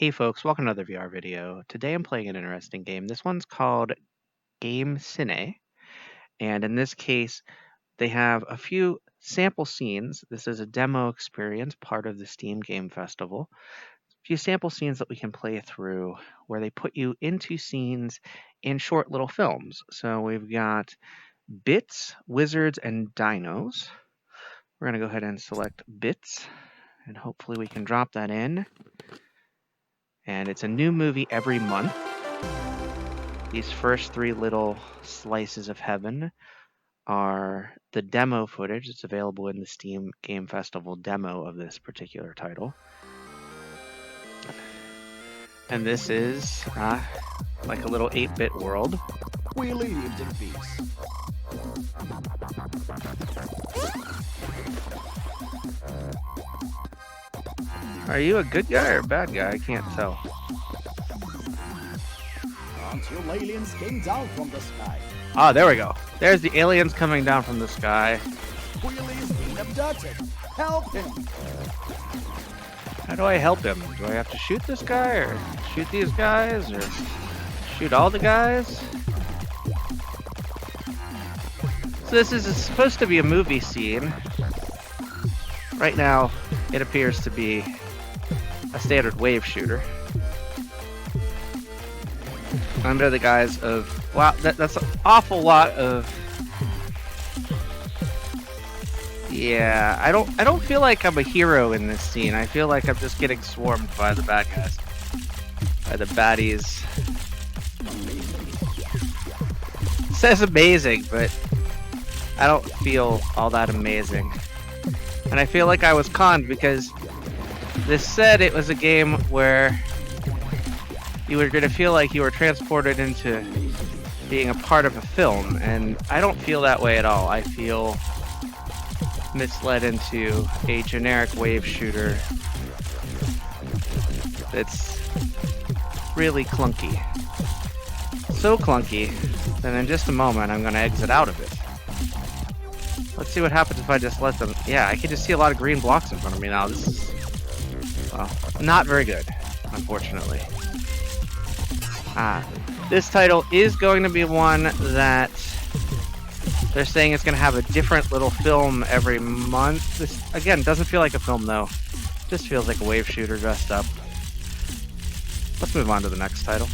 Hey folks, welcome to another VR video. Today I'm playing an interesting game. This one's called Game Cine, and in this case, they have a few sample scenes. This is a demo experience, part of the Steam Game Festival. A few sample scenes that we can play through where they put you into scenes in short little films. So we've got Bits, Wizards, and Dinos. We're going to go ahead and select Bits, and hopefully we can drop that in. And it's a new movie every month. These first three little slices of heaven are the demo footage. It's available in the Steam Game Festival demo of this particular title. And this is like a little 8-bit world. We lived in peace. Are you a good guy or a bad guy? I can't tell. Until aliens came down from the sky. Ah, there we go. There's the aliens coming down from the sky. Willie's being abducted. Help him! How do I help him? Do I have to shoot this guy, or shoot these guys, or shoot all the guys? So this is supposed to be a movie scene. Right now, it appears to be a standard wave shooter. Under the guise of, wow, that's an awful lot of. Yeah, I don't feel like I'm a hero in this scene. I feel like I'm just getting swarmed by the bad guys, by the baddies. It says amazing, but I don't feel all that amazing. And I feel like I was conned because this said it was a game where you were going to feel like you were transported into being a part of a film, and I don't feel that way at all. I feel misled into a generic wave shooter that's really clunky. So clunky that in just a moment I'm going to exit out of it. Let's see what happens if I just let them. Yeah, I can just see a lot of green blocks in front of me now. This is, well, not very good, unfortunately. This title is going to be one that they're saying it's going to have a different little film every month. This, again, doesn't feel like a film, though. Just feels like a wave shooter dressed up. Let's move on to the next title.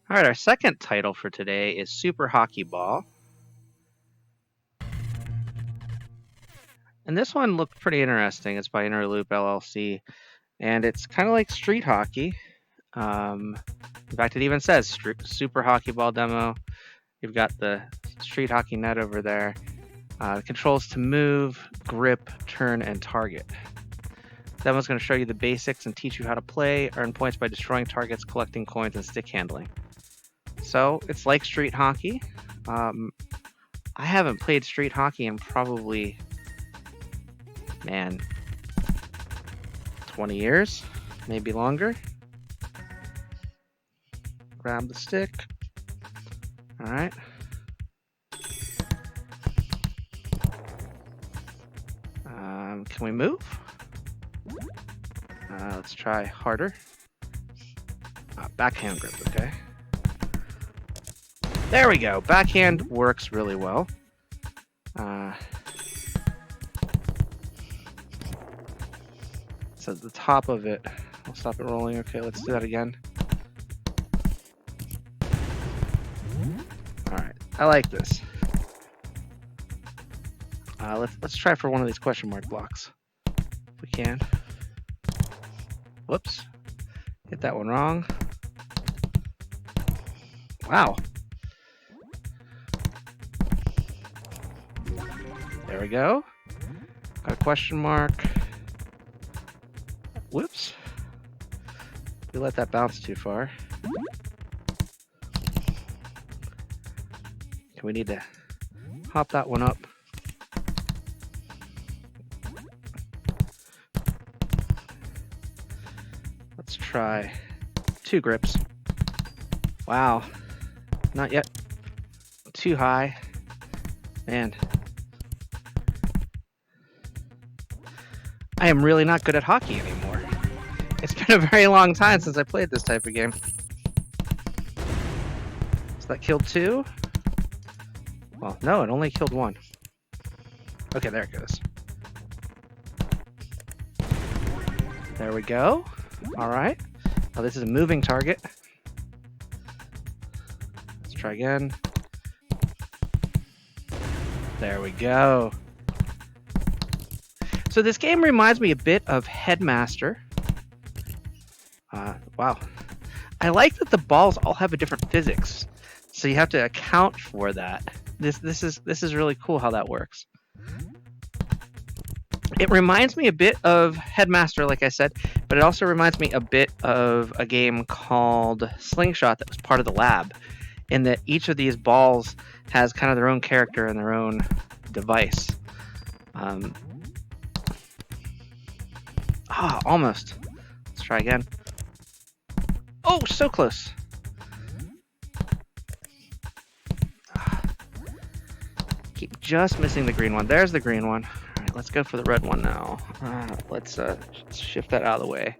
All right, our second title for today is Super Hockey Ball. And this one looked pretty interesting. It's by Interloop LLC, and it's kind of like street hockey. In fact, it even says Super Hockey Ball demo. You've got the street hockey net over there. The controls to move, grip, turn, and target. The demo's going to show you the basics and teach you how to play. Earn points by destroying targets, collecting coins, and stick handling. So it's like street hockey. I haven't played street hockey in probably, 20 years, maybe longer. Grab the stick. All right. Can we move? Let's try harder. Backhand grip, okay. There we go. Backhand works really well. So at the top of it, I'll stop it rolling. Okay, let's do that again. All right, I like this. Let's try for one of these question mark blocks, if we can. Whoops, hit that one wrong. Wow. There we go. Got a question mark. Whoops. We let that bounce too far. We need to hop that one up. Let's try 2 grips. Wow. Not yet. Too high. Man. I am really not good at hockey anymore. It's been a very long time since I played this type of game. So that killed 2? Well, no, it only killed 1. Okay, there it goes. There we go. All right. Now this is a moving target. Let's try again. There we go. So this game reminds me a bit of Headmaster. Wow. I like that the balls all have a different physics, so you have to account for that. This is really cool how that works. It reminds me a bit of Headmaster, like I said, but it also reminds me a bit of a game called Slingshot that was part of the lab, in that each of these balls has kind of their own character and their own device. Almost. Let's try again. Oh, so close. Keep just missing the green one. There's the green one. All right, let's go for the red one now. Let's shift that out of the way.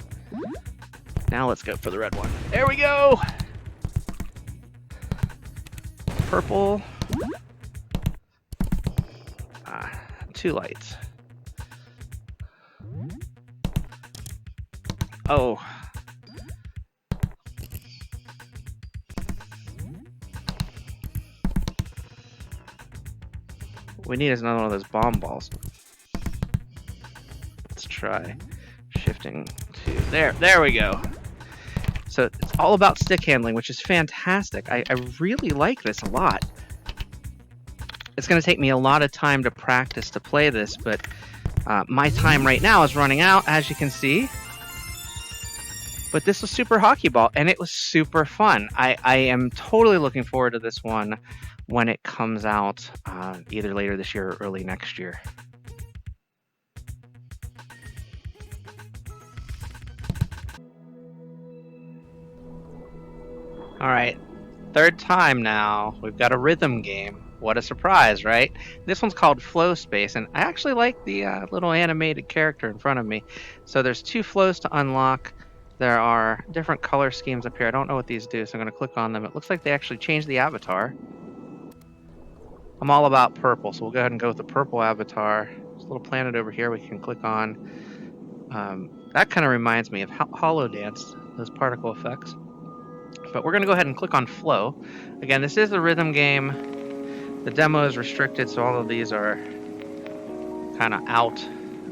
Now let's go for the red one. There we go. Purple. Two lights. Oh. We need another one of those bomb balls. Let's try shifting to there. There we go. So it's all about stick handling, which is fantastic. I really like this a lot. It's going to take me a lot of time to practice to play this, but my time right now is running out, as you can see. But this was Super Hockey Ball, and it was super fun. I am totally looking forward to this one when it comes out either later this year or early next year. All right, third time now. We've got a rhythm game. What a surprise, right? This one's called Flow Space, and I actually like the little animated character in front of me. So there's 2 flows to unlock. There are different color schemes up here. I don't know what these do, so I'm going to click on them. It looks like they actually changed the avatar. I'm all about purple, so we'll go ahead and go with the purple avatar. There's a little planet over here we can click on. That kind of reminds me of Hollow Dance, those particle effects. But we're going to go ahead and click on Flow. Again, this is a rhythm game. The demo is restricted, so all of these are kind of out.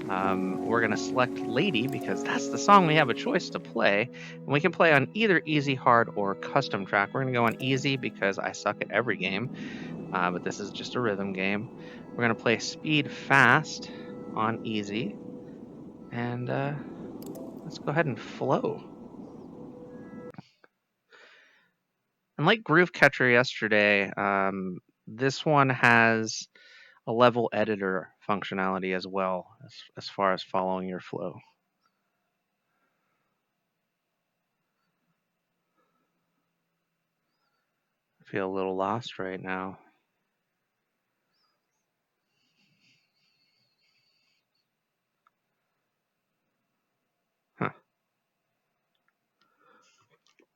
We're going to select Lady because that's the song we have a choice to play. And we can play on either easy, hard, or custom track. We're going to go on easy because I suck at every game. But this is just a rhythm game. We're going to play speed fast on easy. And let's go ahead and flow. And like Groove Catcher yesterday, this one has a level editor functionality as well, as far as following your flow. I feel a little lost right now. Huh.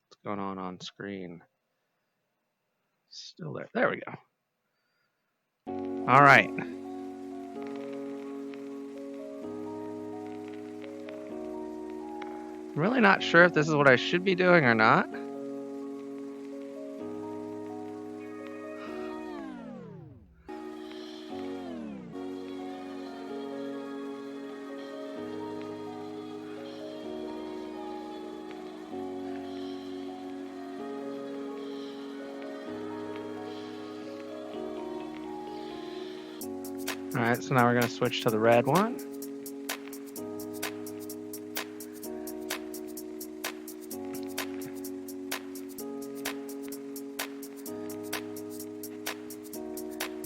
What's going on screen? Still there. There we go. All right. I'm really not sure if this is what I should be doing or not. All right, so now we're going to switch to the red one.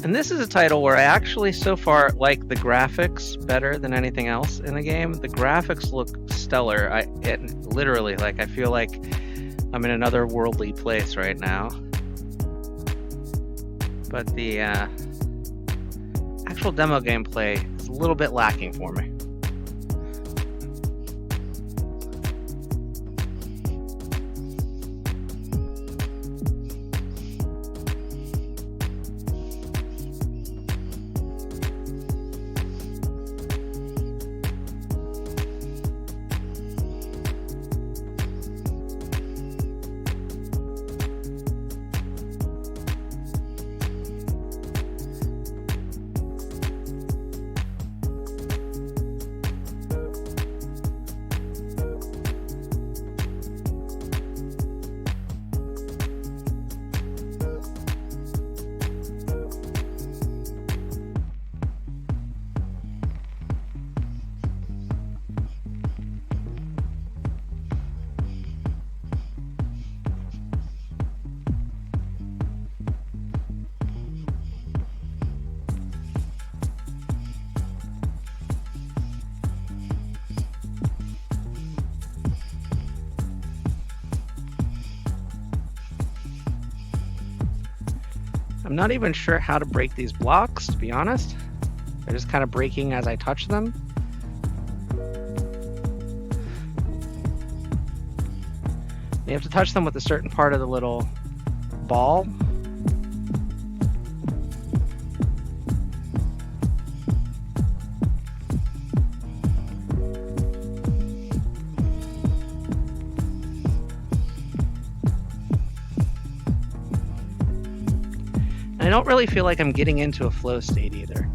And this is a title where I actually so far like the graphics better than anything else in the game. The graphics look stellar. Literally, like, I feel like I'm in another worldly place right now. But the actual demo gameplay is a little bit lacking for me. I'm not even sure how to break these blocks, to be honest. They're just kind of breaking as I touch them. You have to touch them with a certain part of the little ball. And I don't really feel like I'm getting into a flow state either.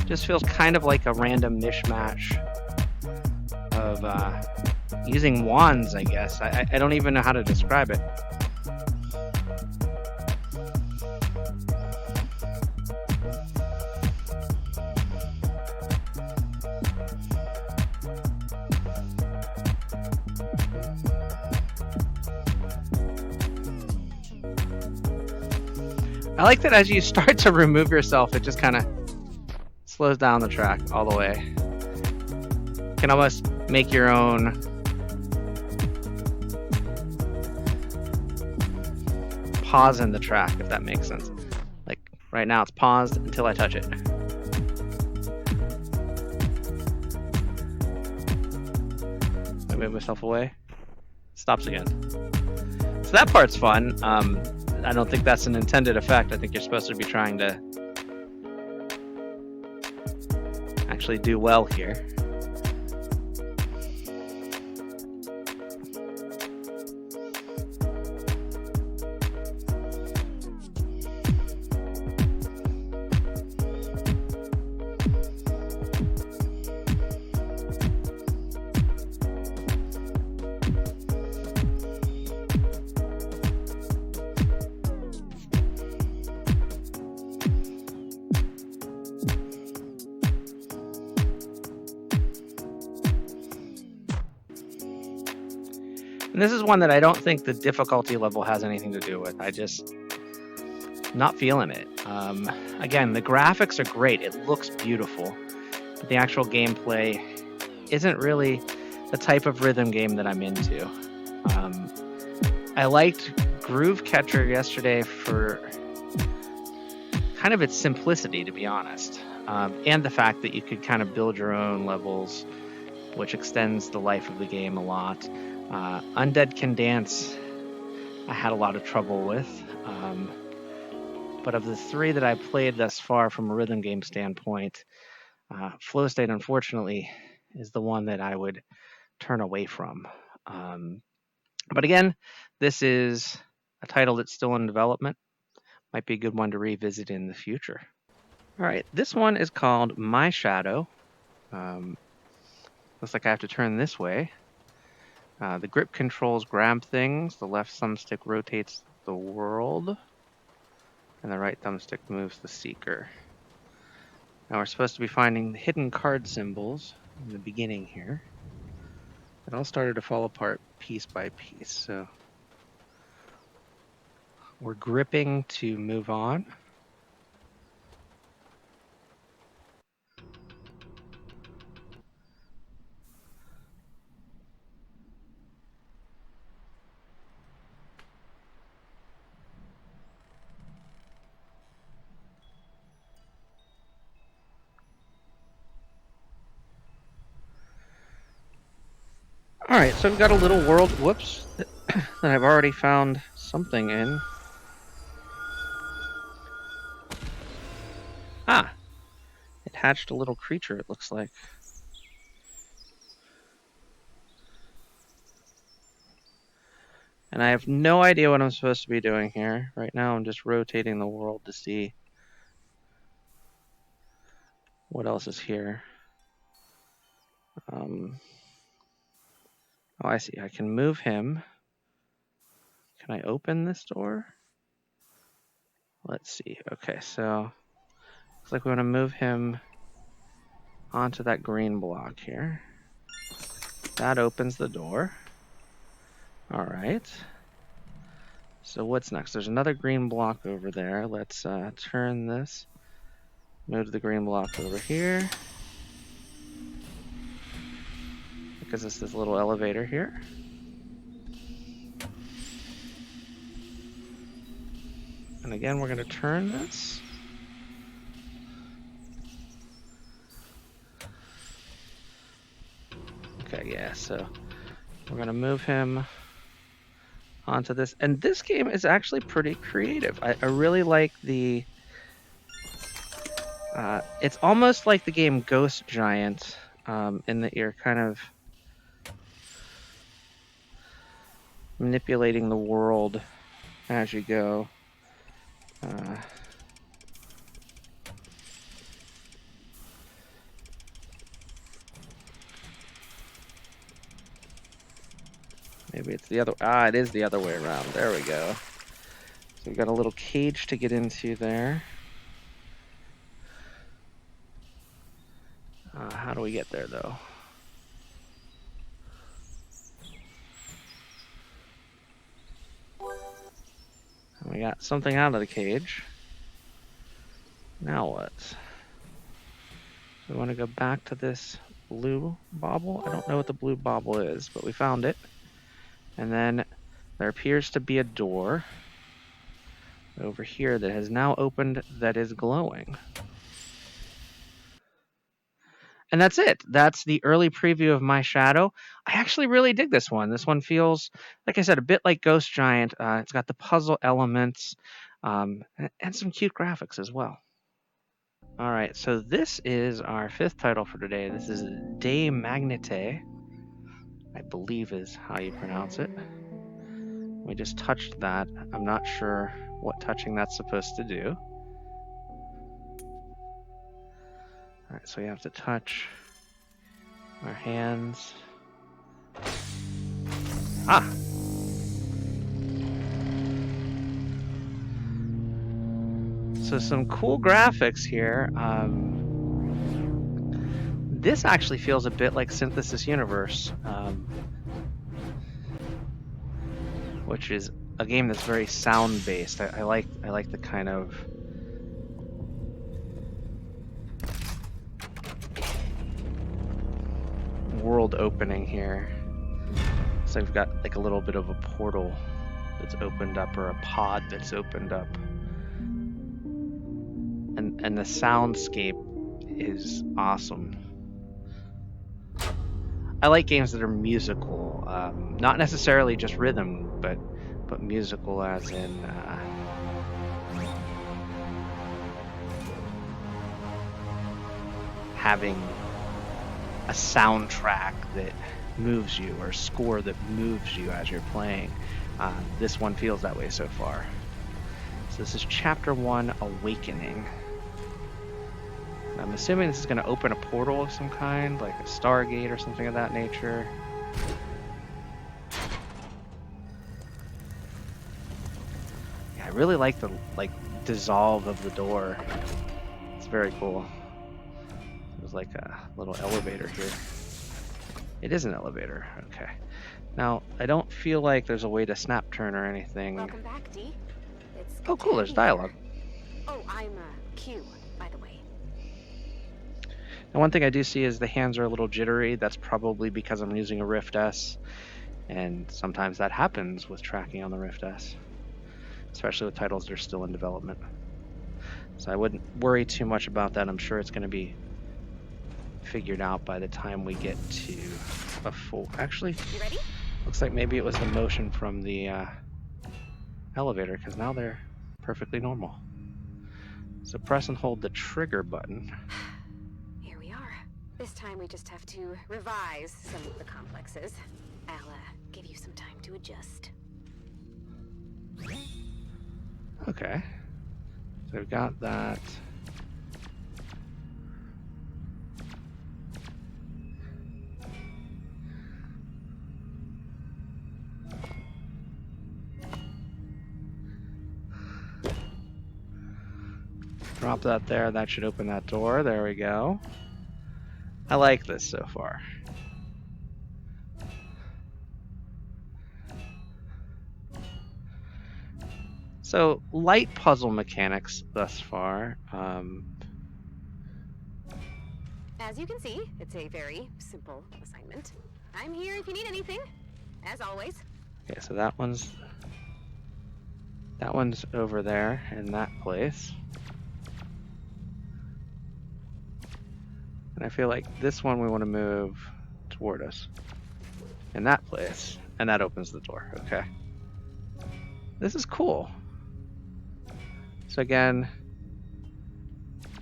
Just feels kind of like a random mishmash of using wands, I guess. I don't even know how to describe it. I like that as you start to remove yourself, it just kind of slows down the track all the way. You can almost make your own pause in the track, if that makes sense. Like right now it's paused until I touch it. I move myself away. Stops again. So that part's fun. I don't think that's an intended effect. I think you're supposed to be trying to actually do well here. And this is one that I don't think the difficulty level has anything to do with. I just not feeling it. Again, the graphics are great. It looks beautiful. But the actual gameplay isn't really the type of rhythm game that I'm into. I liked Groove Catcher yesterday for kind of its simplicity, to be honest. And the fact that you could kind of build your own levels, which extends the life of the game a lot. Undead Can Dance, I had a lot of trouble with. But of the three that I played thus far from a rhythm game standpoint, Flow State, unfortunately, is the one that I would turn away from. But again, this is a title that's still in development. Might be a good one to revisit in the future. All right, this one is called My Shadow. Looks like I have to turn this way. The grip controls grab things. The left thumbstick rotates the world. And the right thumbstick moves the seeker. Now we're supposed to be finding the hidden card symbols in the beginning here. It all started to fall apart piece by piece. So we're gripping to move on. Alright, so we've got a little world, whoops, that I've already found something in. Ah! It hatched a little creature, it looks like. And I have no idea what I'm supposed to be doing here. Right now I'm just rotating the world to see what else is here. Oh, I see. I can move him. Can I open this door? Let's see. Okay, so looks like we want to move him onto that green block here. That opens the door. All right. So what's next? There's another green block over there. Let's turn this Move the green block over here. Because it's this little elevator here. And again, we're going to turn this. Okay, yeah, so we're going to move him onto this. And this game is actually pretty creative. I really like the... it's almost like the game Ghost Giant, in that you're kind of manipulating the world as you go. Maybe it's the other... it is the other way around. There we go. So we've got a little cage to get into there. How do we get there, though? And we got something out of the cage. Now what? So we want to go back to this blue bauble. I don't know what the blue bauble is, but we found it. And then there appears to be a door over here that has now opened that is glowing. And that's it. That's the early preview of My Shadow. I actually really dig this one. This one feels, like I said, a bit like Ghost Giant. It's got the puzzle elements and some cute graphics as well. All right, so this is our fifth title for today. This is De Magnete, I believe is how you pronounce it. We just touched that. I'm not sure what touching that's supposed to do. All right, so we have to touch our hands. So some cool graphics here. This actually feels a bit like Synthesis Universe, which is a game that's very sound-based. I like the kind of world opening here. So we've got like a little bit of a portal that's opened up, or a pod that's opened up. And the soundscape is awesome. I like games that are musical, not necessarily just rhythm, but musical as in having a soundtrack that moves you, or a score that moves you as you're playing. This one feels that way so far. So this is Chapter 1, Awakening. I'm assuming this is going to open a portal of some kind, like a Stargate or something of that nature. Yeah, I really like the dissolve of the door. It's very cool. There's like a little elevator here. It is an elevator. Okay. Now, I don't feel like there's a way to snap turn or anything. Welcome back, Dee. It's Oh, cool. There's dialogue. Oh, I'm Q, by the way. And one thing I do see is the hands are a little jittery. That's probably because I'm using a Rift S. And sometimes that happens with tracking on the Rift S, especially with titles that are still in development. So I wouldn't worry too much about that. I'm sure it's going to be figured out by the time we get to a full... Actually, you ready? Looks like maybe it was the motion from the elevator, because now they're perfectly normal. So press and hold the trigger button. Here we are. This time we just have to revise some of the complexes. I'll give you some time to adjust. Okay. So we've got that. Drop that there. That should open that door. There we go. I like this so far. So, light puzzle mechanics thus far. As you can see, it's a very simple assignment. I'm here if you need anything, as always. Okay, so that one's over there in that place. And I feel like this one we want to move toward us in that place, and that opens the door. Okay. This is cool. So again,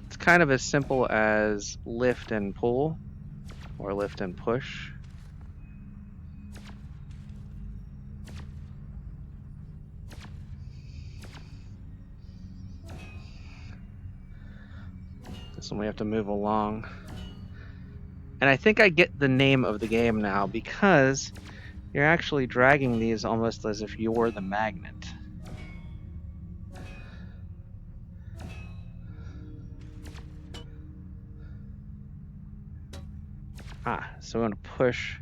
it's kind of as simple as lift and pull, or lift and push. This one we have to move along. And I think I get the name of the game now, because you're actually dragging these almost as if you're the magnet. So I'm going to push,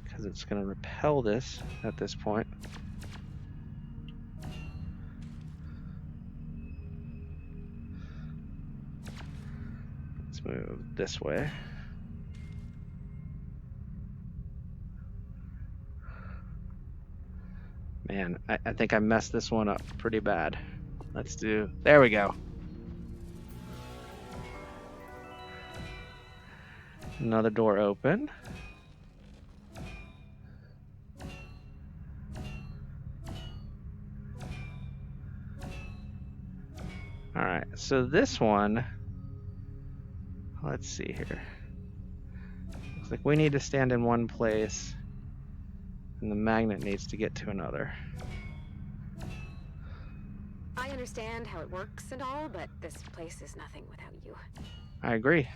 because it's going to repel this at this point. Let's move this way. Man, I think I messed this one up pretty bad. There we go. Another door open. Alright, so this one, let's see here. Looks like we need to stand in one place, and the magnet needs to get to another. I understand how it works and all, but this place is nothing without you. I agree.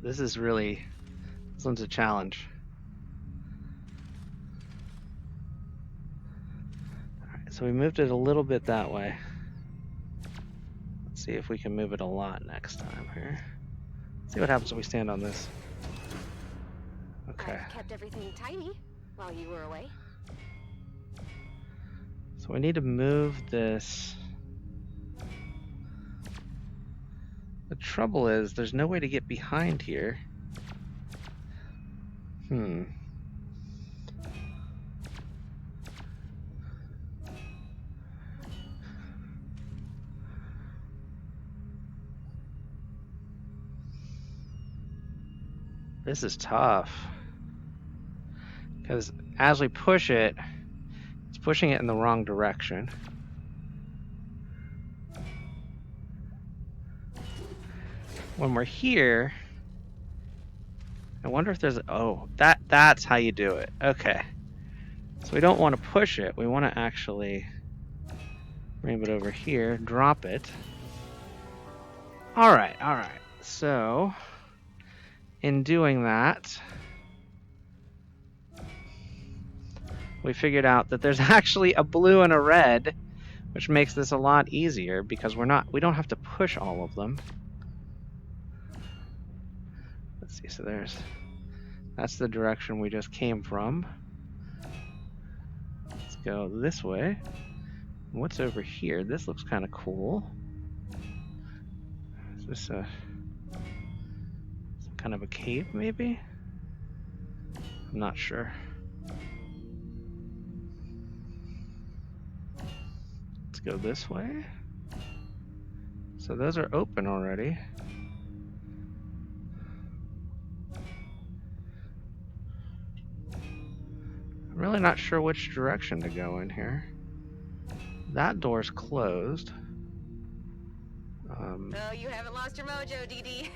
This one's a challenge. Alright, so we moved it a little bit that way. Let's see if we can move it a lot next time here. See what happens when we stand on this. Okay. I've kept everything tidy while you were away. So we need to move this. The trouble is, there's no way to get behind here. This is tough. Because as we push it, it's pushing it in the wrong direction. When we're here, I wonder if there's that's how you do it. Okay. So we don't want to push it. We want to actually move it over here, drop it. All right. So in doing that, we figured out that there's actually a blue and a red, which makes this a lot easier because we don't have to push all of them. Let's see, so that's the direction we just came from. Let's go this way. What's over here? This looks kind of cool. Is this some kind of a cave, maybe? I'm not sure. Let's go this way. So those are open already. I'm really not sure which direction to go in here. That door's closed. Oh, you haven't lost your mojo, Dee Dee.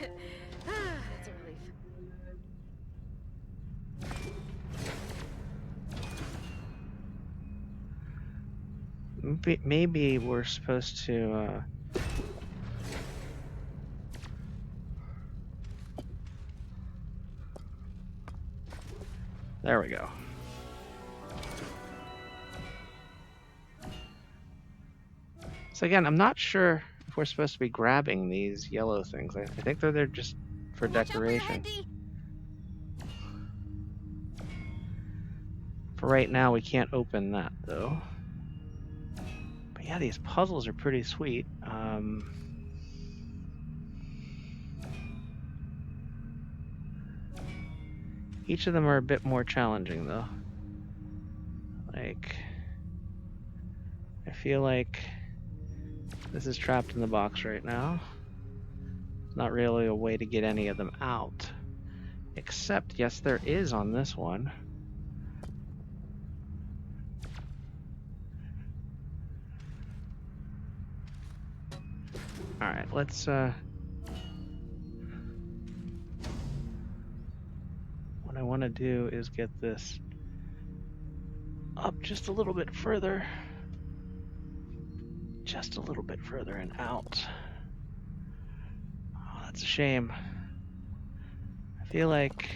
That's a relief. Maybe we're supposed to There we go. So again, I'm not sure if we're supposed to be grabbing these yellow things. I think they're there just for decoration. For right now, we can't open that though. But yeah, these puzzles are pretty sweet. Each of them are a bit more challenging though. Like, I feel like this is trapped in the box right now. There's not really a way to get any of them out. Except, yes, there is on this one. Alright, let's, what I want to do is get this up just a little bit further. Just a little bit further and out. Oh, that's a shame. I feel like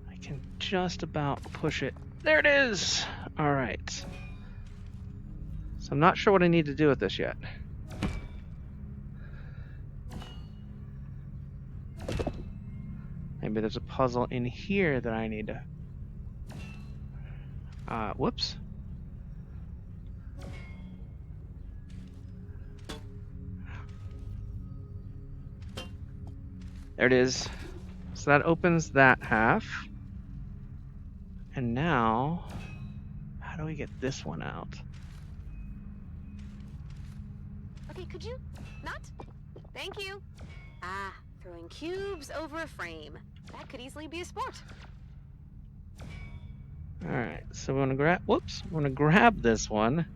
I can just about push it. There it is! Alright. So I'm not sure what I need to do with this yet. Maybe there's a puzzle in here that I need to... whoops. There it is. So that opens that half. And now, how do we get this one out? Okay, could you not? Thank you. Ah, throwing cubes over a frame. That could easily be a sport. Alright, so we want to grab, whoops, we want to grab this one.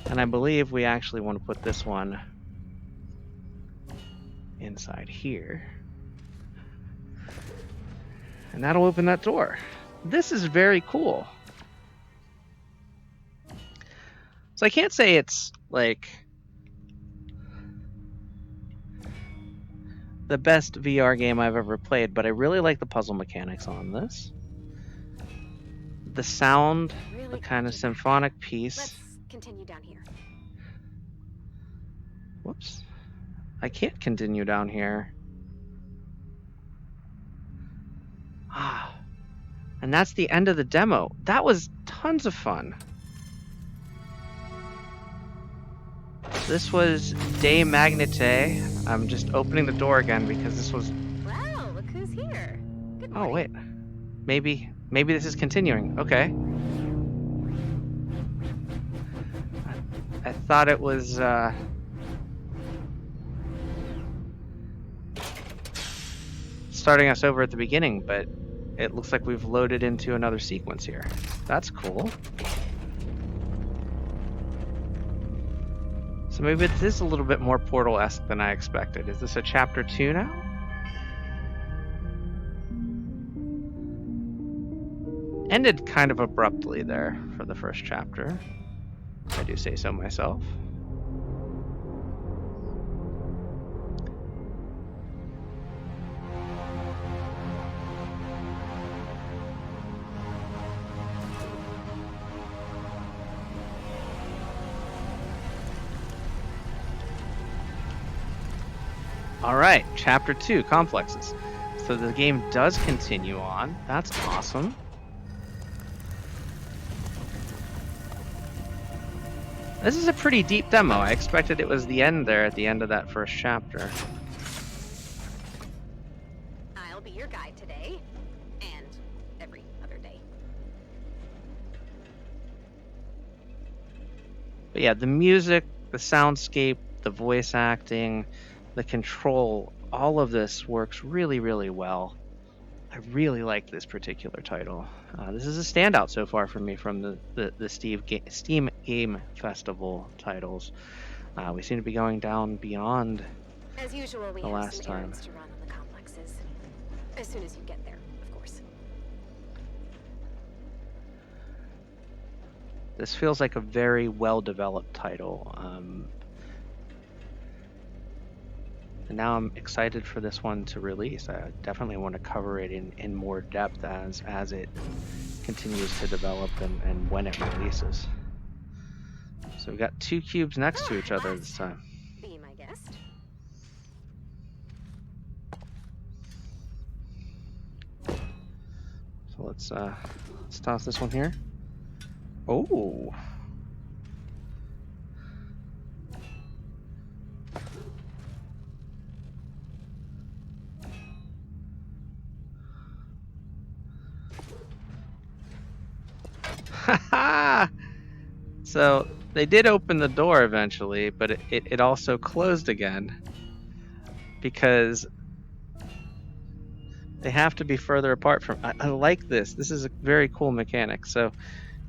And I believe we actually want to put this one inside here. And that'll open that door. This is very cool. So I can't say it's like the best VR game I've ever played, but I really like the puzzle mechanics on this. The sound, the kind of symphonic piece. Let's continue down here. Whoops. I can't continue down here. Ah. And that's the end of the demo. That was tons of fun. This was De Magnete. I'm just opening the door again because this was... Wow, look who's here. Good morning. Oh, wait. Maybe this is continuing. Okay. I thought it was, starting us over at the beginning, but it looks like we've loaded into another sequence here. That's cool. So maybe this is a little bit more Portal-esque than I expected. Is this a chapter 2 now? Ended kind of abruptly there for the first chapter. I do say so myself. Alright, chapter 2, complexes. So the game does continue on. That's awesome. This is a pretty deep demo. I expected it was the end there at the end of that first chapter. I'll be your guide today, and every other day. But yeah, the music, the soundscape, the voice acting, the control, all of this works really, really well. I really like this particular title. This is a standout so far for me from the Steam Game Festival titles. We seem to be going down beyond As usual, we the have last some time. errands to run on the complexes. As soon as you get there, of course. This feels like a very well-developed title. And now I'm excited for this one to release. I definitely want to cover it in more depth as it continues to develop and when it releases. So we've got 2 cubes next to each At other this last. time. Be my guest. So let's toss this one here. Oh. Haha! So they did open the door eventually, but it also closed again because they have to be further apart from. I like this. This is a very cool mechanic. So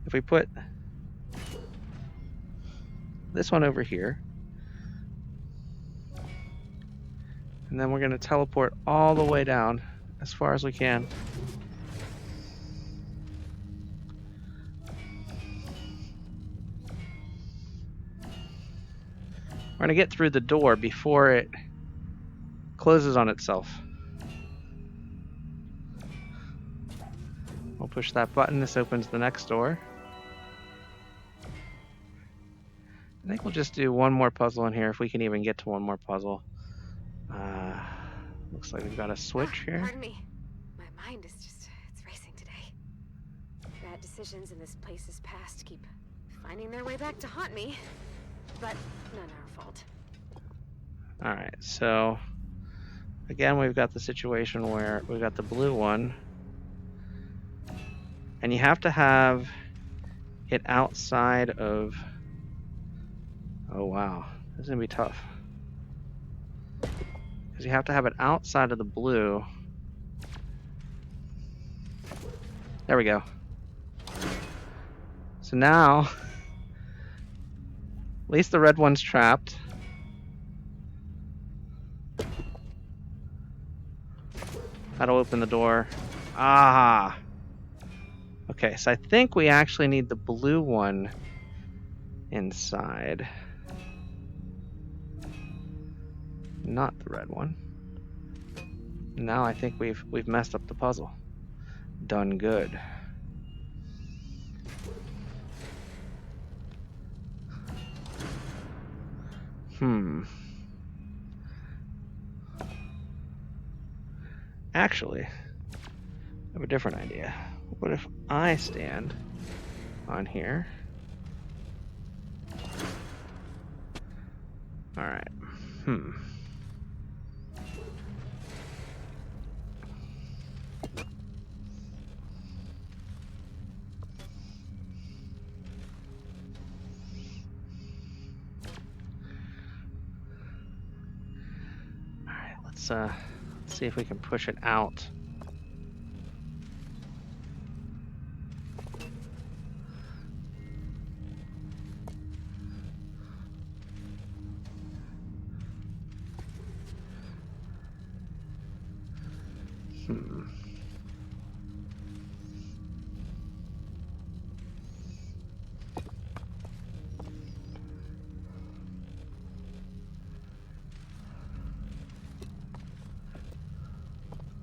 if we put this one over here, and then we're going to teleport all the way down as far as we can. We're going to get through the door before it closes on itself. We'll push that button. This opens the next door. I think we'll just do one more puzzle in here if we can even get to one more puzzle. Looks like we've got a switch here. Pardon me. My mind is just, it's racing today. Bad decisions in this place's past keep finding their way back to haunt me. But none our fault. Alright, so again we've got the situation where we've got the blue one. And you have to have it outside of... Oh wow, this is going to be tough. Because you have to have it outside of the blue. There we go. So now, at least the red one's trapped. That'll open the door. Ah! Okay, so I think we actually need the blue one inside. Not the red one. Now I think we've messed up the puzzle. Done good. Actually, I have a different idea. What if I stand on here? Alright. Alright, let's see if we can push it out.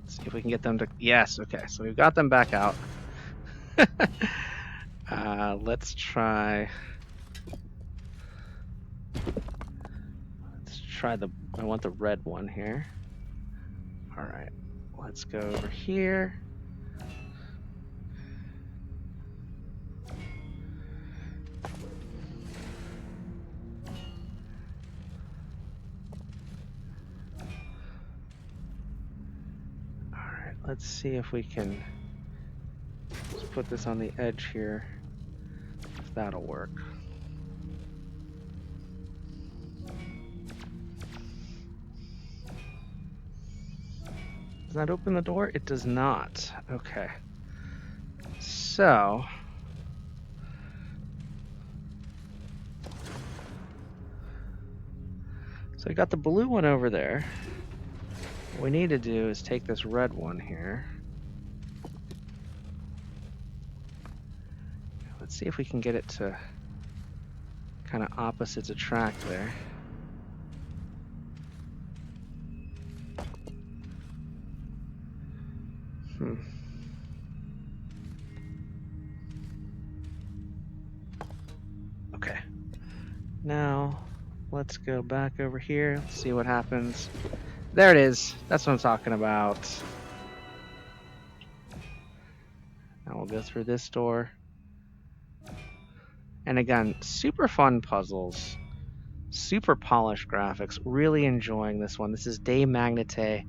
See if we can get them to... Yes, okay, so we've got them back out. Let's try... I want the red one here. Alright, let's go over here. Alright, let's see if we can just put this on the edge here, if that'll work. Does that open the door? It does not. Okay. So... So we got the blue one over there. What we need to do is take this red one here. Let's see if we can get it to kind of opposites attract there. Okay. Now, let's go back over here. Let's see what happens. There it is. That's what I'm talking about. Now we'll go through this door. And again, super fun puzzles. Super polished graphics. Really enjoying this one. This is Magnete.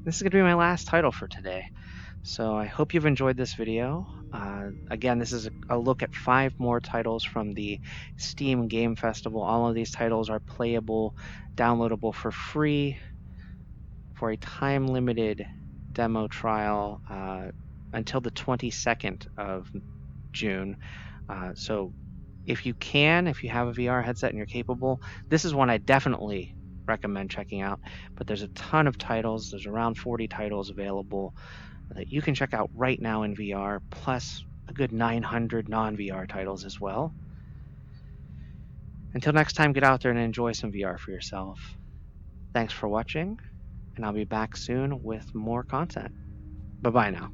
This is going to be my last title for today. So I hope you've enjoyed this video. Again, this is a look at 5 more titles from the Steam Game Festival. All of these titles are playable, downloadable for free for a time-limited demo trial until the 22nd of June. So if you have a VR headset and you're capable, this is one I definitely recommend checking out. But there's a ton of titles. There's around 40 titles available that you can check out right now in VR, plus a good 900 non-VR titles as well. Until next time, get out there and enjoy some VR for yourself. Thanks for watching, and I'll be back soon with more content. Bye-bye now.